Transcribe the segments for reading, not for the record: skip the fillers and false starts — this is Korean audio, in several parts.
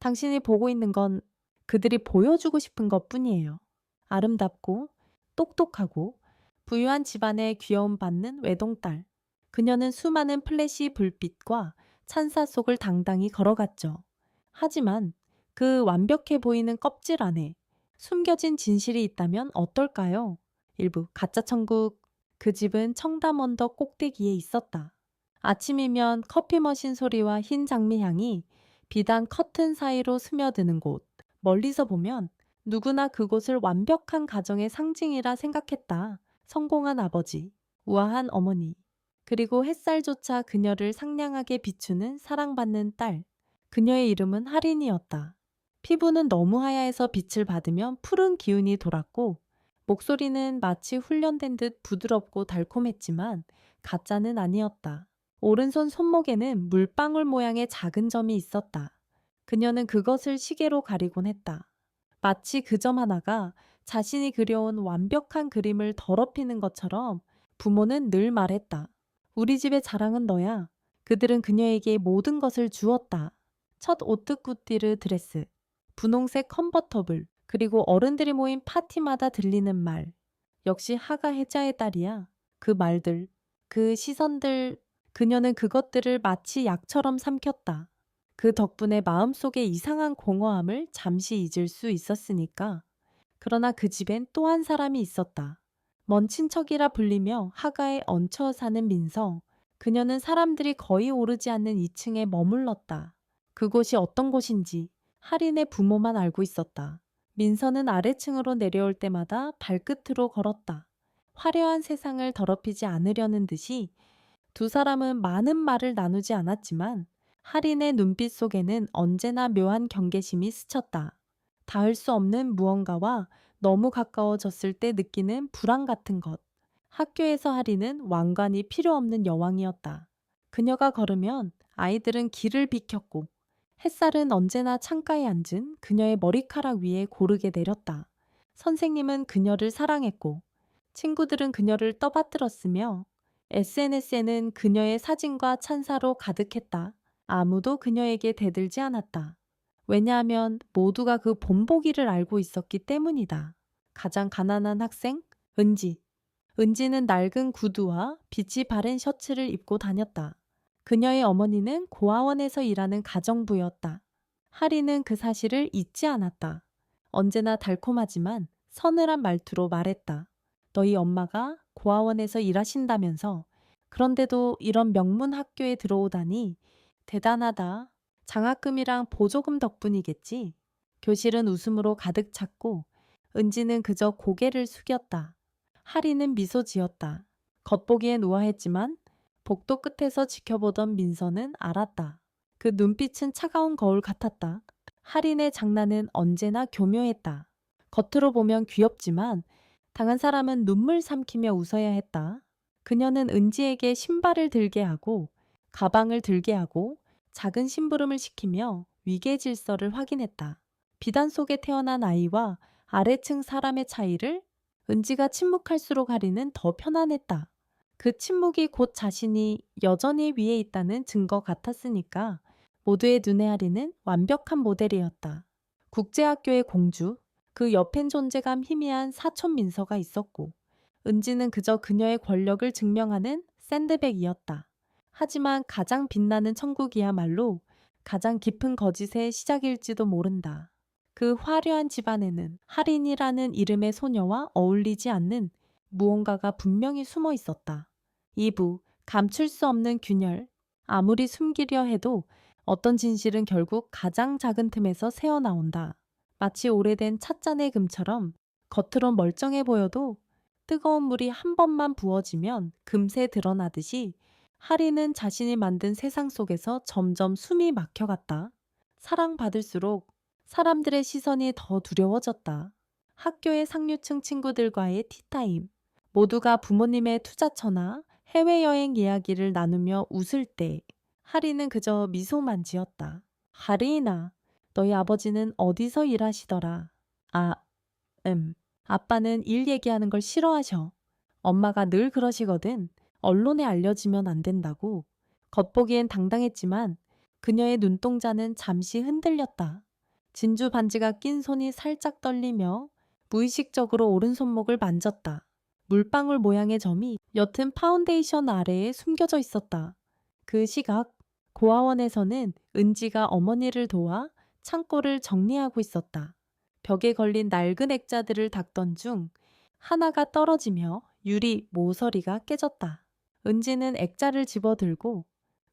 당신이 보고 있는 건 그들이 보여주고 싶은 것뿐이에요. 아름답고 똑똑하고 부유한 집안의 귀여움 받는 외동딸. 그녀는 수많은 플래시 불빛과 찬사 속을 당당히 걸어갔죠. 하지만 그 완벽해 보이는 껍질 안에 숨겨진 진실이 있다면 어떨까요? 일부 가짜 천국. 그 집은 청담 언덕 꼭대기에 있었다. 아침이면 커피 머신 소리와 흰 장미 향이 비단 커튼 사이로 스며드는 곳. 멀리서 보면 누구나 그곳을 완벽한 가정의 상징이라 생각했다. 성공한 아버지, 우아한 어머니, 그리고 햇살조차 그녀를 상냥하게 비추는 사랑받는 딸. 그녀의 이름은 할인이었다. 피부는 너무 하야해서 빛을 받으면 푸른 기운이 돌았고, 목소리는 마치 훈련된 듯 부드럽고 달콤했지만 가짜는 아니었다. 오른손 손목에는 물방울 모양의 작은 점이 있었다. 그녀는 그것을 시계로 가리곤 했다. 마치 그 점 하나가 자신이 그려온 완벽한 그림을 더럽히는 것처럼 부모는 늘 말했다. 우리 집의 자랑은 너야. 그들은 그녀에게 모든 것을 주었다. 첫 오뜨쿠띠르 드레스, 분홍색 컨버터블, 그리고 어른들이 모인 파티마다 들리는 말. 역시 하가 해자의 딸이야. 그 말들, 그 시선들, 그녀는 그것들을 마치 약처럼 삼켰다. 그 덕분에 마음속의 이상한 공허함을 잠시 잊을 수 있었으니까. 그러나 그 집엔 또 한 사람이 있었다. 먼 친척이라 불리며 하가에 얹혀 사는 민서. 그녀는 사람들이 거의 오르지 않는 2층에 머물렀다. 그곳이 어떤 곳인지 할인의 부모만 알고 있었다. 민서는 아래층으로 내려올 때마다 발끝으로 걸었다. 화려한 세상을 더럽히지 않으려는 듯이 두 사람은 많은 말을 나누지 않았지만 할인의 눈빛 속에는 언제나 묘한 경계심이 스쳤다. 닿을 수 없는 무언가와 너무 가까워졌을 때 느끼는 불안 같은 것. 학교에서 할인은 왕관이 필요 없는 여왕이었다. 그녀가 걸으면 아이들은 길을 비켰고 햇살은 언제나 창가에 앉은 그녀의 머리카락 위에 고르게 내렸다. 선생님은 그녀를 사랑했고 친구들은 그녀를 떠받들었으며 SNS에는 그녀의 사진과 찬사로 가득했다. 아무도 그녀에게 대들지 않았다. 왜냐하면 모두가 그 본보기를 알고 있었기 때문이다. 가장 가난한 학생, 은지. 은지는 낡은 구두와 빛이 바랜 셔츠를 입고 다녔다. 그녀의 어머니는 고아원에서 일하는 가정부였다. 하리는 그 사실을 잊지 않았다. 언제나 달콤하지만 서늘한 말투로 말했다. 너희 엄마가 고아원에서 일하신다면서 그런데도 이런 명문 학교에 들어오다니 대단하다. 장학금이랑 보조금 덕분이겠지. 교실은 웃음으로 가득 찼고 은지는 그저 고개를 숙였다. 하리는 미소 지었다. 겉보기엔 우아했지만 복도 끝에서 지켜보던 민서는 알았다. 그 눈빛은 차가운 거울 같았다. 하린의 장난은 언제나 교묘했다. 겉으로 보면 귀엽지만 당한 사람은 눈물 삼키며 웃어야 했다. 그녀는 은지에게 신발을 들게 하고 가방을 들게 하고 작은 심부름을 시키며 위계 질서를 확인했다. 비단 속에 태어난 아이와 아래층 사람의 차이를 은지가 침묵할수록 하리는 더 편안했다. 그 침묵이 곧 자신이 여전히 위에 있다는 증거 같았으니까 모두의 눈에 하리는 완벽한 모델이었다. 국제학교의 공주, 그 옆엔 존재감 희미한 사촌 민서가 있었고 은지는 그저 그녀의 권력을 증명하는 샌드백이었다. 하지만 가장 빛나는 천국이야말로 가장 깊은 거짓의 시작일지도 모른다. 그 화려한 집안에는 할인이라는 이름의 소녀와 어울리지 않는 무언가가 분명히 숨어 있었다. 2부, 감출 수 없는 균열. 아무리 숨기려 해도 어떤 진실은 결국 가장 작은 틈에서 새어나온다. 마치 오래된 찻잔의 금처럼 겉으론 멀쩡해 보여도 뜨거운 물이 한 번만 부어지면 금세 드러나듯이 하리는 자신이 만든 세상 속에서 점점 숨이 막혀갔다. 사랑받을수록 사람들의 시선이 더 두려워졌다. 학교의 상류층 친구들과의 티타임. 모두가 부모님의 투자처나 해외여행 이야기를 나누며 웃을 때 하리는 그저 미소만 지었다. 하리나, 너희 아버지는 어디서 일하시더라? 아, 아빠는 일 얘기하는 걸 싫어하셔. 엄마가 늘 그러시거든. 언론에 알려지면 안 된다고. 겉보기엔 당당했지만 그녀의 눈동자는 잠시 흔들렸다. 진주 반지가 낀 손이 살짝 떨리며 무의식적으로 오른손목을 만졌다. 물방울 모양의 점이 옅은 파운데이션 아래에 숨겨져 있었다. 그 시각 고아원에서는 은지가 어머니를 도와 창고를 정리하고 있었다. 벽에 걸린 낡은 액자들을 닦던 중 하나가 떨어지며 유리 모서리가 깨졌다. 은지는 액자를 집어들고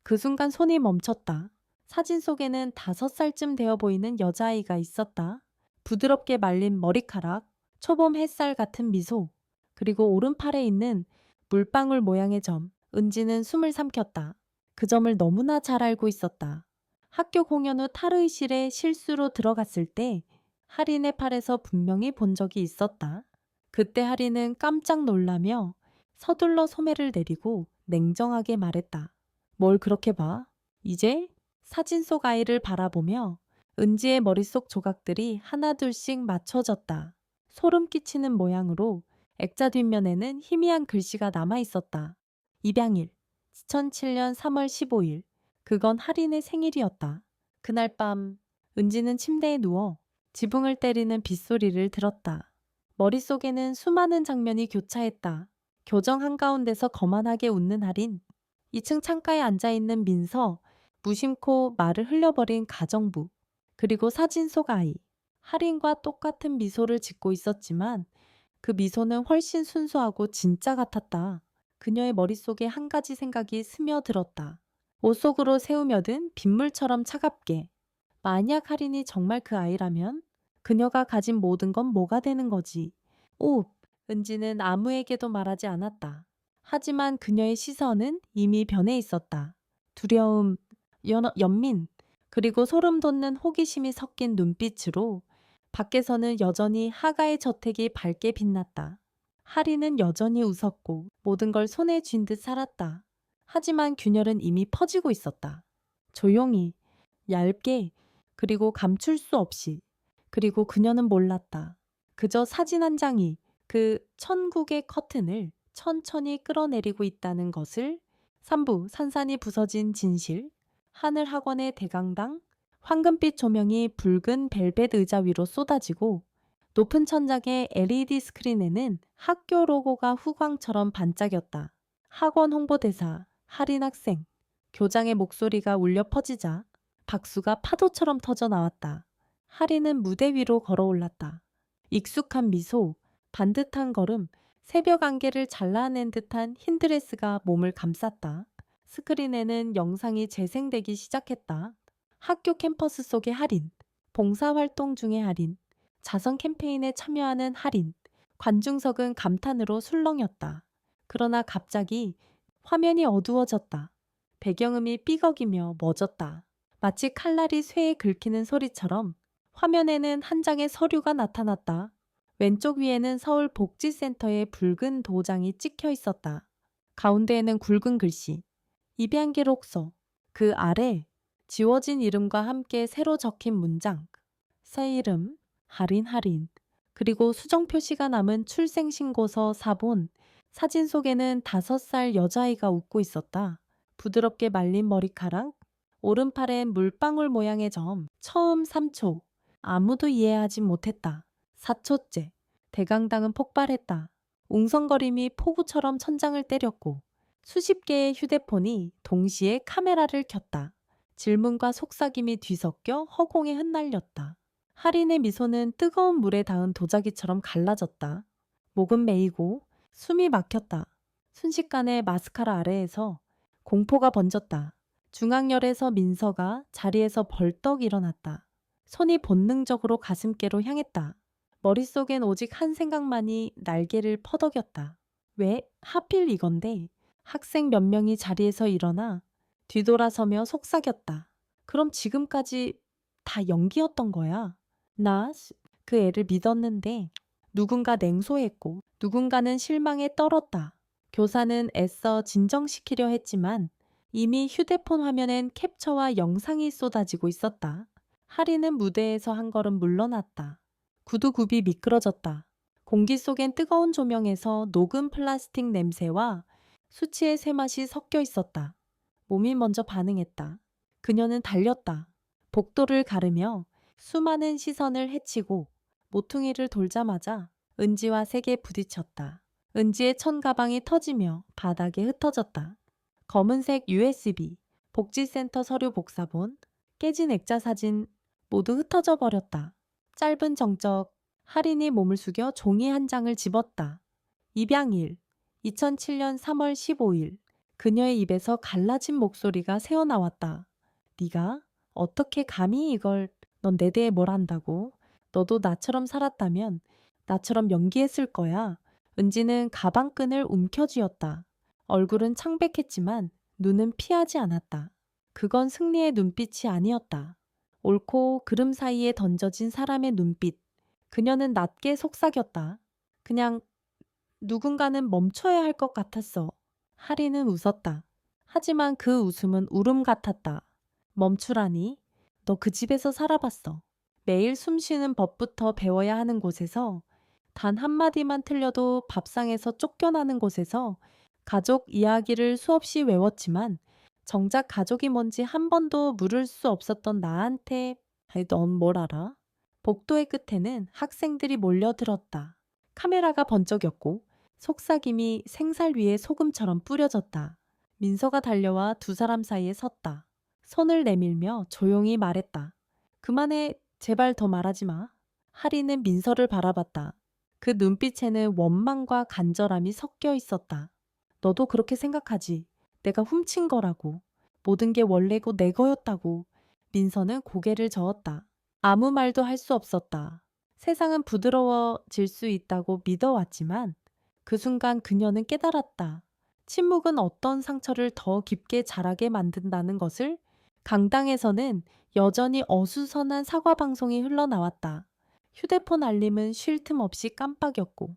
그 순간 손이 멈췄다. 사진 속에는 5살쯤 되어 보이는 여자아이가 있었다. 부드럽게 말린 머리카락, 초봄 햇살 같은 미소, 그리고 오른팔에 있는 물방울 모양의 점. 은지는 숨을 삼켰다. 그 점을 너무나 잘 알고 있었다. 학교 공연 후 탈의실에 실수로 들어갔을 때 하린의 팔에서 분명히 본 적이 있었다. 그때 하린은 깜짝 놀라며 서둘러 소매를 내리고 냉정하게 말했다. 뭘 그렇게 봐? 이제? 사진 속 아이를 바라보며 은지의 머릿속 조각들이 하나둘씩 맞춰졌다. 소름 끼치는 모양으로 액자 뒷면에는 희미한 글씨가 남아 있었다. 입양일, 2007년 3월 15일. 그건 하린의 생일이었다. 그날 밤 은지는 침대에 누워 지붕을 때리는 빗소리를 들었다. 머릿속에는 수많은 장면이 교차했다. 교정 한가운데서 거만하게 웃는 하린, 2층 창가에 앉아있는 민서, 무심코 말을 흘려버린 가정부, 그리고 사진 속 아이. 하린과 똑같은 미소를 짓고 있었지만 그 미소는 훨씬 순수하고 진짜 같았다. 그녀의 머릿속에 한 가지 생각이 스며들었다. 옷 속으로 새우며든 빗물처럼 차갑게. 만약 하린이 정말 그 아이라면 그녀가 가진 모든 건 뭐가 되는 거지? 옷! 은지는 아무에게도 말하지 않았다. 하지만 그녀의 시선은 이미 변해 있었다. 두려움, 연민, 그리고 소름 돋는 호기심이 섞인 눈빛으로 밖에서는 여전히 하가의 저택이 밝게 빛났다. 하리는 여전히 웃었고 모든 걸 손에 쥔 듯 살았다. 하지만 균열은 이미 퍼지고 있었다. 조용히, 얇게, 그리고 감출 수 없이. 그리고 그녀는 몰랐다. 그저 사진 한 장이 그 천국의 커튼을 천천히 끌어내리고 있다는 것을. 3부 산산이 부서진 진실, 하늘 학원의 대강당, 황금빛 조명이 붉은 벨벳 의자 위로 쏟아지고 높은 천장의 LED 스크린에는 학교 로고가 후광처럼 반짝였다. 학원 홍보대사, 할인 학생, 교장의 목소리가 울려 퍼지자 박수가 파도처럼 터져 나왔다. 할인은 무대 위로 걸어올랐다. 익숙한 미소, 반듯한 걸음, 새벽 안개를 잘라낸 듯한 흰 드레스가 몸을 감쌌다. 스크린에는 영상이 재생되기 시작했다. 학교 캠퍼스 속의 할인, 봉사활동 중의 할인, 자선 캠페인에 참여하는 할인, 관중석은 감탄으로 술렁였다. 그러나 갑자기 화면이 어두워졌다. 배경음이 삐걱이며 멎었다. 마치 칼날이 쇠에 긁히는 소리처럼 화면에는 한 장의 서류가 나타났다. 왼쪽 위에는 서울복지센터의 붉은 도장이 찍혀 있었다. 가운데에는 굵은 글씨, 입양기록서, 그 아래 지워진 이름과 함께 새로 적힌 문장, 새 이름, 할인, 그리고 수정 표시가 남은 출생신고서 사본. 사진 속에는 5살 여자아이가 웃고 있었다. 부드럽게 말린 머리카락, 오른팔엔 물방울 모양의 점, 처음 3초. 아무도 이해하지 못했다. 4초째. 대강당은 폭발했다. 웅성거림이 폭우처럼 천장을 때렸고 수십 개의 휴대폰이 동시에 카메라를 켰다. 질문과 속삭임이 뒤섞여 허공에 흩날렸다. 할인의 미소는 뜨거운 물에 닿은 도자기처럼 갈라졌다. 목은 메이고 숨이 막혔다. 순식간에 마스카라 아래에서 공포가 번졌다. 중앙열에서 민서가 자리에서 벌떡 일어났다. 손이 본능적으로 가슴께로 향했다. 머릿속엔 오직 한 생각만이 날개를 퍼덕였다. 왜? 하필 이건데? 학생 몇 명이 자리에서 일어나 뒤돌아서며 속삭였다. 그럼 지금까지 다 연기였던 거야. 나 그 애를 믿었는데 누군가 냉소했고 누군가는 실망에 떨었다. 교사는 애써 진정시키려 했지만 이미 휴대폰 화면엔 캡처와 영상이 쏟아지고 있었다. 하리는 무대에서 한 걸음 물러났다. 구두굽이 미끄러졌다. 공기 속엔 뜨거운 조명에서 녹은 플라스틱 냄새와 수치의 쇠맛이 섞여 있었다. 몸이 먼저 반응했다. 그녀는 달렸다. 복도를 가르며 수많은 시선을 헤치고 모퉁이를 돌자마자 은지와 세게 부딪혔다. 은지의 천 가방이 터지며 바닥에 흩어졌다. 검은색 USB, 복지센터 서류 복사본, 깨진 액자 사진 모두 흩어져 버렸다. 짧은 정적, 할인이 몸을 숙여 종이 한 장을 집었다. 입양일, 2007년 3월 15일. 그녀의 입에서 갈라진 목소리가 새어나왔다. 네가 어떻게 감히 이걸, 넌 내 대해 뭘 안다고? 너도 나처럼 살았다면 나처럼 연기했을 거야. 은지는 가방끈을 움켜쥐었다. 얼굴은 창백했지만 눈은 피하지 않았다. 그건 승리의 눈빛이 아니었다. 옳고 그름 사이에 던져진 사람의 눈빛. 그녀는 낮게 속삭였다. 그냥 누군가는 멈춰야 할 것 같았어. 하리는 웃었다. 하지만 그 웃음은 울음 같았다. 멈추라니? 너 그 집에서 살아봤어. 매일 숨쉬는 법부터 배워야 하는 곳에서, 단 한마디만 틀려도 밥상에서 쫓겨나는 곳에서 가족 이야기를 수없이 외웠지만 정작 가족이 뭔지 한 번도 물을 수 없었던 나한테 아니, 넌 뭘 알아? 복도의 끝에는 학생들이 몰려들었다. 카메라가 번쩍였고 속삭임이 생살 위에 소금처럼 뿌려졌다. 민서가 달려와 두 사람 사이에 섰다. 손을 내밀며 조용히 말했다. 그만해, 제발 더 말하지 마. 하리는 민서를 바라봤다. 그 눈빛에는 원망과 간절함이 섞여 있었다. 너도 그렇게 생각하지. 내가 훔친 거라고. 모든 게 원래고 내 거였다고. 민서는 고개를 저었다. 아무 말도 할 수 없었다. 세상은 부드러워질 수 있다고 믿어왔지만 그 순간 그녀는 깨달았다. 침묵은 어떤 상처를 더 깊게 자라게 만든다는 것을. 강당에서는 여전히 어수선한 사과 방송이 흘러나왔다. 휴대폰 알림은 쉴 틈 없이 깜빡였고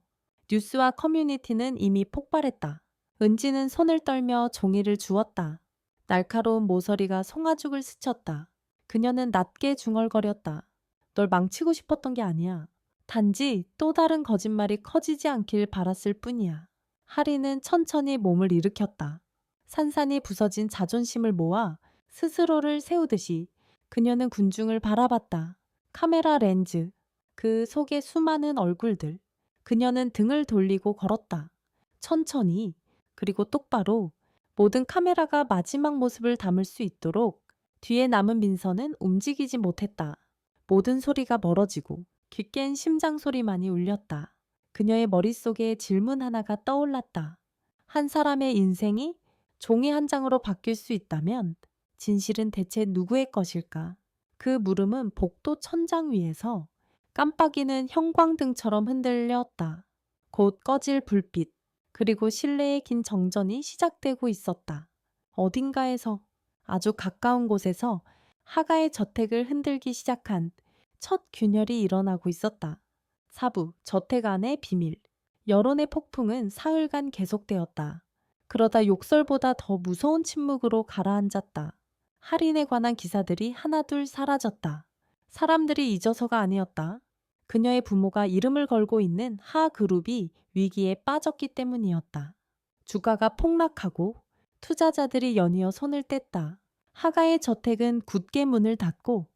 뉴스와 커뮤니티는 이미 폭발했다. 은지는 손을 떨며 종이를 주웠다. 날카로운 모서리가 송아죽을 스쳤다. 그녀는 낮게 중얼거렸다. 널 망치고 싶었던 게 아니야. 단지 또 다른 거짓말이 커지지 않길 바랐을 뿐이야. 하리는 천천히 몸을 일으켰다. 산산이 부서진 자존심을 모아 스스로를 세우듯이 그녀는 군중을 바라봤다. 카메라 렌즈, 그 속에 수많은 얼굴들. 그녀는 등을 돌리고 걸었다. 천천히, 그리고 똑바로 모든 카메라가 마지막 모습을 담을 수 있도록. 뒤에 남은 민서는 움직이지 못했다. 모든 소리가 멀어지고 귓깬 심장 소리만이 울렸다. 그녀의 머릿속에 질문 하나가 떠올랐다. 한 사람의 인생이 종이 한 장으로 바뀔 수 있다면 진실은 대체 누구의 것일까? 그 물음은 복도 천장 위에서 깜빡이는 형광등처럼 흔들렸다. 곧 꺼질 불빛, 그리고 실내의 긴 정전이 시작되고 있었다. 어딘가에서, 아주 가까운 곳에서 하가의 저택을 흔들기 시작한 첫 균열이 일어나고 있었다. 사부, 저택 안의 비밀. 여론의 폭풍은 사흘간 계속되었다. 그러다 욕설보다 더 무서운 침묵으로 가라앉았다. 할인에 관한 기사들이 하나둘 사라졌다. 사람들이 잊어서가 아니었다. 그녀의 부모가 이름을 걸고 있는 하 그룹이 위기에 빠졌기 때문이었다. 주가가 폭락하고 투자자들이 연이어 손을 뗐다. 하가의 저택은 굳게 문을 닫고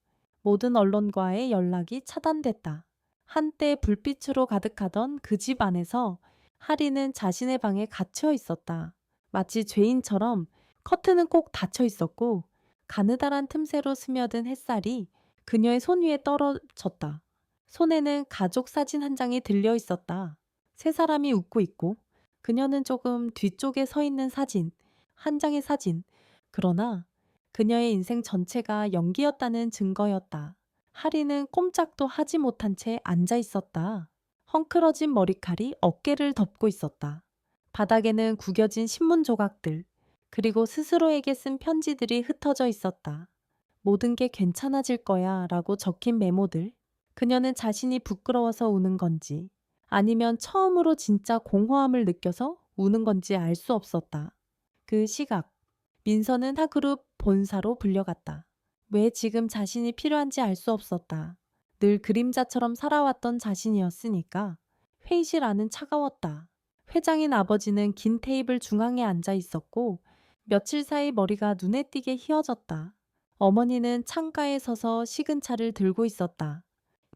모든 언론과의 연락이 차단됐다. 한때 불빛으로 가득하던 그 집 안에서 하리는 자신의 방에 갇혀 있었다. 마치 죄인처럼 커튼은 꼭 닫혀 있었고 가느다란 틈새로 스며든 햇살이 그녀의 손 위에 떨어졌다. 손에는 가족 사진 한 장이 들려 있었다. 세 사람이 웃고 있고 그녀는 조금 뒤쪽에 서 있는 사진, 한 장의 사진. 그러나 그녀의 인생 전체가 연기였다는 증거였다. 하리는 꼼짝도 하지 못한 채 앉아 있었다. 헝클어진 머리칼이 어깨를 덮고 있었다. 바닥에는 구겨진 신문 조각들, 그리고 스스로에게 쓴 편지들이 흩어져 있었다. 모든 게 괜찮아질 거야 라고 적힌 메모들. 그녀는 자신이 부끄러워서 우는 건지 아니면 처음으로 진짜 공허함을 느껴서 우는 건지 알 수 없었다. 그 시각, 민서는 하그룹 본사로 불려갔다. 왜 지금 자신이 필요한지 알 수 없었다. 늘 그림자처럼 살아왔던 자신이었으니까. 회의실 안은 차가웠다. 회장인 아버지는 긴 테이블 중앙에 앉아 있었고 며칠 사이 머리가 눈에 띄게 휘어졌다. 어머니는 창가에 서서 식은 차를 들고 있었다.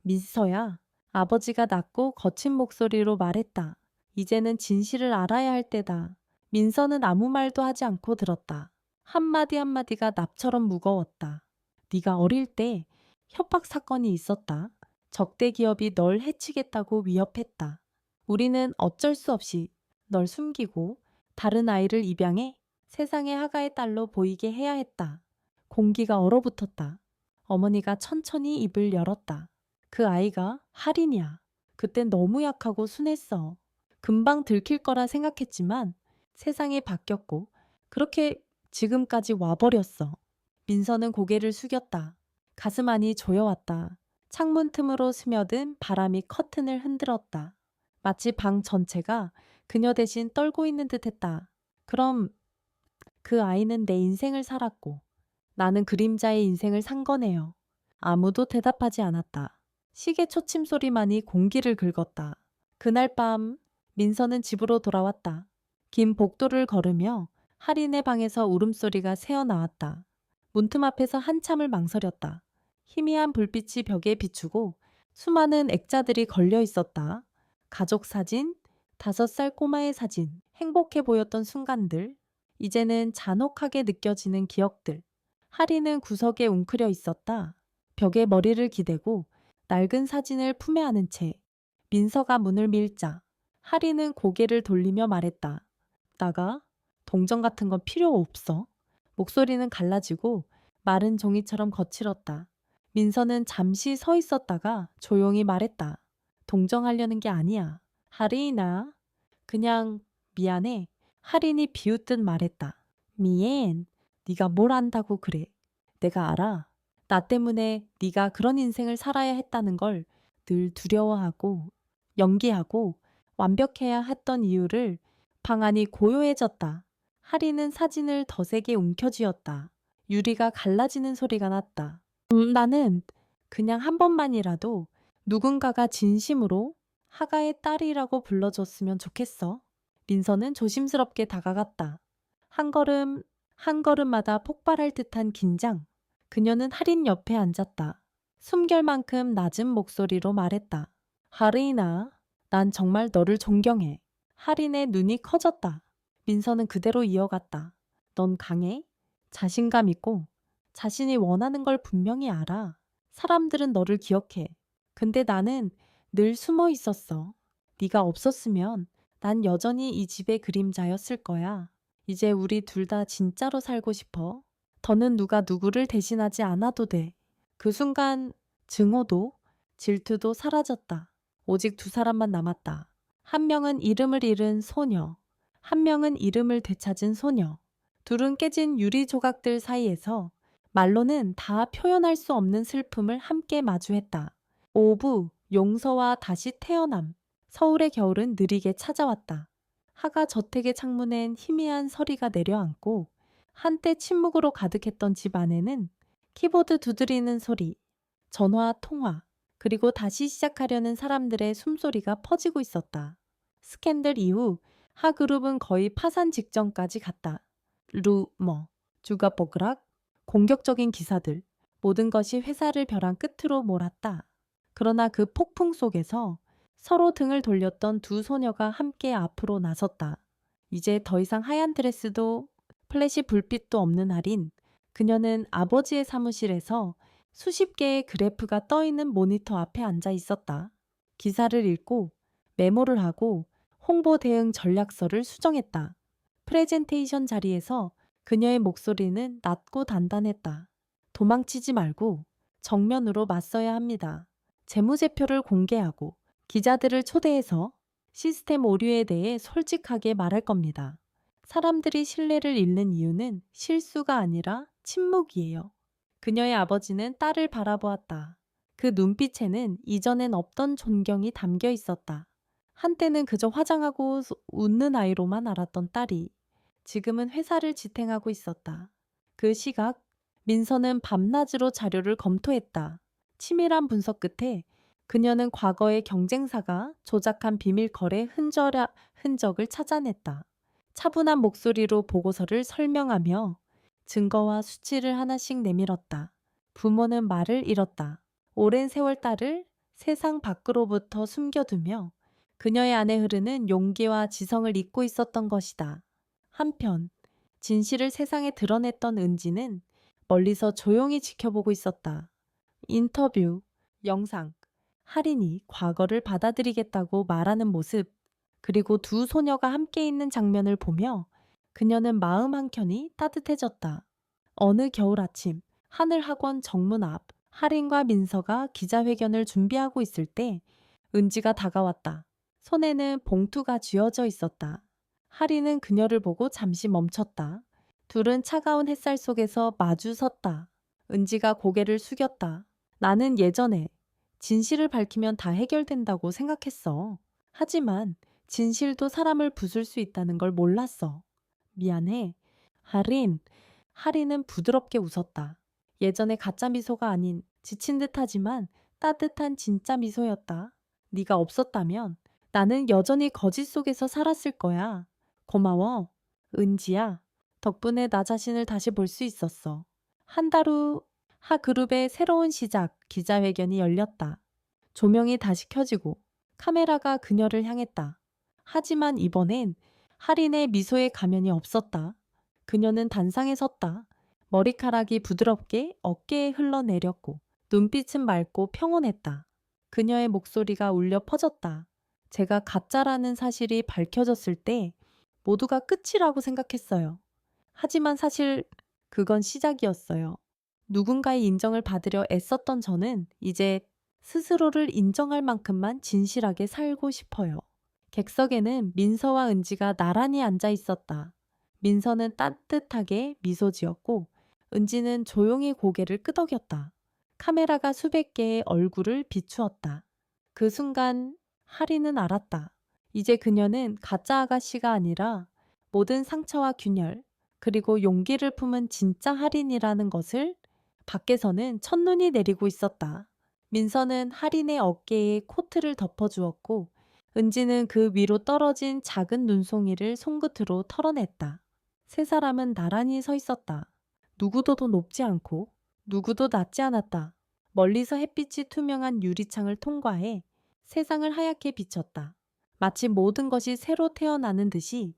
민서야, 아버지가 낮고 거친 목소리로 말했다. 이제는 진실을 알아야 할 때다. 민서는 아무 말도 하지 않고 들었다. 한마디 한마디가 납처럼 무거웠다. 네가 어릴 때 협박 사건이 있었다. 적대 기업이 널 해치겠다고 위협했다. 우리는 어쩔 수 없이 널 숨기고 다른 아이를 입양해 세상의 하가의 딸로 보이게 해야 했다. 공기가 얼어붙었다. 어머니가 천천히 입을 열었다. 그 아이가 할인이야. 그땐 너무 약하고 순했어. 금방 들킬 거라 생각했지만 세상이 바뀌었고 그렇게 지금까지 와버렸어. 민서는 고개를 숙였다. 가슴 안이 조여왔다. 창문 틈으로 스며든 바람이 커튼을 흔들었다. 마치 방 전체가 그녀 대신 떨고 있는 듯했다. 그럼 그 아이는 내 인생을 살았고 나는 그림자의 인생을 산 거네요. 아무도 대답하지 않았다. 시계 초침 소리만이 공기를 긁었다. 그날 밤 민서는 집으로 돌아왔다. 긴 복도를 걸으며 할인의 방에서 울음소리가 새어나왔다. 문틈 앞에서 한참을 망설였다. 희미한 불빛이 벽에 비추고 수많은 액자들이 걸려 있었다. 가족 사진, 5살 꼬마의 사진, 행복해 보였던 순간들, 이제는 잔혹하게 느껴지는 기억들. 할인은 구석에 웅크려 있었다. 벽에 머리를 기대고 낡은 사진을 품에 안은 채 민서가 문을 밀자 할인은 고개를 돌리며 말했다. 나가? 동정 같은 건 필요 없어. 목소리는 갈라지고 마른 종이처럼 거칠었다. 민서는 잠시 서 있었다가 조용히 말했다. 동정하려는 게 아니야. 할인아. 그냥 미안해. 할인이 비웃듯 말했다. 미엔. 네가 뭘 안다고 그래. 내가 알아. 나 때문에 네가 그런 인생을 살아야 했다는 걸 늘 두려워하고 연기하고 완벽해야 했던 이유를 방 안이 고요해졌다. 할인은 사진을 더 세게 움켜쥐었다. 유리가 갈라지는 소리가 났다. 나는 그냥 한 번만이라도 누군가가 진심으로 하가의 딸이라고 불러줬으면 좋겠어. 민서는 조심스럽게 다가갔다. 한 걸음 한 걸음마다 폭발할 듯한 긴장. 그녀는 할인 옆에 앉았다. 숨결만큼 낮은 목소리로 말했다. 할인아, 난 정말 너를 존경해. 할인의 눈이 커졌다. 민서는 그대로 이어갔다. 넌 강해? 자신감 있고 자신이 원하는 걸 분명히 알아. 사람들은 너를 기억해. 근데 나는 늘 숨어 있었어. 네가 없었으면 난 여전히 이 집의 그림자였을 거야. 이제 우리 둘 다 진짜로 살고 싶어. 더는 누가 누구를 대신하지 않아도 돼. 그 순간 증오도 질투도 사라졌다. 오직 두 사람만 남았다. 한 명은 이름을 잃은 소녀, 한 명은 이름을 되찾은 소녀. 둘은 깨진 유리 조각들 사이에서 말로는 다 표현할 수 없는 슬픔을 함께 마주했다. 오부, 용서와 다시 태어남. 서울의 겨울은 느리게 찾아왔다. 하가 저택의 창문엔 희미한 서리가 내려앉고 한때 침묵으로 가득했던 집 안에는 키보드 두드리는 소리, 전화 통화, 그리고 다시 시작하려는 사람들의 숨소리가 퍼지고 있었다. 스캔들 이후 하 그룹은 거의 파산 직전까지 갔다. 루머, 주가뽀그락, 공격적인 기사들, 모든 것이 회사를 벼랑 끝으로 몰았다. 그러나 그 폭풍 속에서 서로 등을 돌렸던 두 소녀가 함께 앞으로 나섰다. 이제 더 이상 하얀 드레스도 플래시 불빛도 없는 할인. 그녀는 아버지의 사무실에서 수십 개의 그래프가 떠있는 모니터 앞에 앉아 있었다. 기사를 읽고 메모를 하고 홍보 대응 전략서를 수정했다. 프레젠테이션 자리에서 그녀의 목소리는 낮고 단단했다. 도망치지 말고 정면으로 맞서야 합니다. 재무제표를 공개하고 기자들을 초대해서 시스템 오류에 대해 솔직하게 말할 겁니다. 사람들이 신뢰를 잃는 이유는 실수가 아니라 침묵이에요. 그녀의 아버지는 딸을 바라보았다. 그 눈빛에는 이전엔 없던 존경이 담겨 있었다. 한때는 그저 화장하고 웃는 아이로만 알았던 딸이 지금은 회사를 지탱하고 있었다. 그 시각, 민서는 밤낮으로 자료를 검토했다. 치밀한 분석 끝에 그녀는 과거의 경쟁사가 조작한 비밀 거래 흔적을 찾아냈다. 차분한 목소리로 보고서를 설명하며 증거와 수치를 하나씩 내밀었다. 부모는 말을 잃었다. 오랜 세월 딸을 세상 밖으로부터 숨겨두며 그녀의 안에 흐르는 용기와 지성을 잊고 있었던 것이다. 한편 진실을 세상에 드러냈던 은지는 멀리서 조용히 지켜보고 있었다. 인터뷰, 영상, 할인이 과거를 받아들이겠다고 말하는 모습, 그리고 두 소녀가 함께 있는 장면을 보며 그녀는 마음 한켠이 따뜻해졌다. 어느 겨울 아침, 하늘학원 정문 앞, 할인과 민서가 기자회견을 준비하고 있을 때 은지가 다가왔다. 손에는 봉투가 쥐어져 있었다. 할인은 그녀를 보고 잠시 멈췄다. 둘은 차가운 햇살 속에서 마주 섰다. 은지가 고개를 숙였다. 나는 예전에 진실을 밝히면 다 해결된다고 생각했어. 하지만 진실도 사람을 부술 수 있다는 걸 몰랐어. 미안해. 할인. 할인은 부드럽게 웃었다. 예전에 가짜 미소가 아닌 지친 듯하지만 따뜻한 진짜 미소였다. 네가 없었다면 나는 여전히 거짓 속에서 살았을 거야. 고마워. 은지야. 덕분에 나 자신을 다시 볼 수 있었어. 한 달 후 하그룹의 새로운 시작 기자회견이 열렸다. 조명이 다시 켜지고 카메라가 그녀를 향했다. 하지만 이번엔 할인의 미소에 가면이 없었다. 그녀는 단상에 섰다. 머리카락이 부드럽게 어깨에 흘러내렸고 눈빛은 맑고 평온했다. 그녀의 목소리가 울려 퍼졌다. 제가 가짜라는 사실이 밝혀졌을 때 모두가 끝이라고 생각했어요. 하지만 사실 그건 시작이었어요. 누군가의 인정을 받으려 애썼던 저는 이제 스스로를 인정할 만큼만 진실하게 살고 싶어요. 객석에는 민서와 은지가 나란히 앉아 있었다. 민서는 따뜻하게 미소 지었고 은지는 조용히 고개를 끄덕였다. 카메라가 수백 개의 얼굴을 비추었다. 그 순간 하리는 알았다. 이제 그녀는 가짜 아가씨가 아니라 모든 상처와 균열, 그리고 용기를 품은 진짜 할인이라는 것을 밖에서는 첫눈이 내리고 있었다. 민서는 할인의 어깨에 코트를 덮어주었고 은지는 그 위로 떨어진 작은 눈송이를 손끝으로 털어냈다. 세 사람은 나란히 서 있었다. 누구도 더 높지 않고 누구도 낮지 않았다. 멀리서 햇빛이 투명한 유리창을 통과해 세상을 하얗게 비쳤다. 마치 모든 것이 새로 태어나는 듯이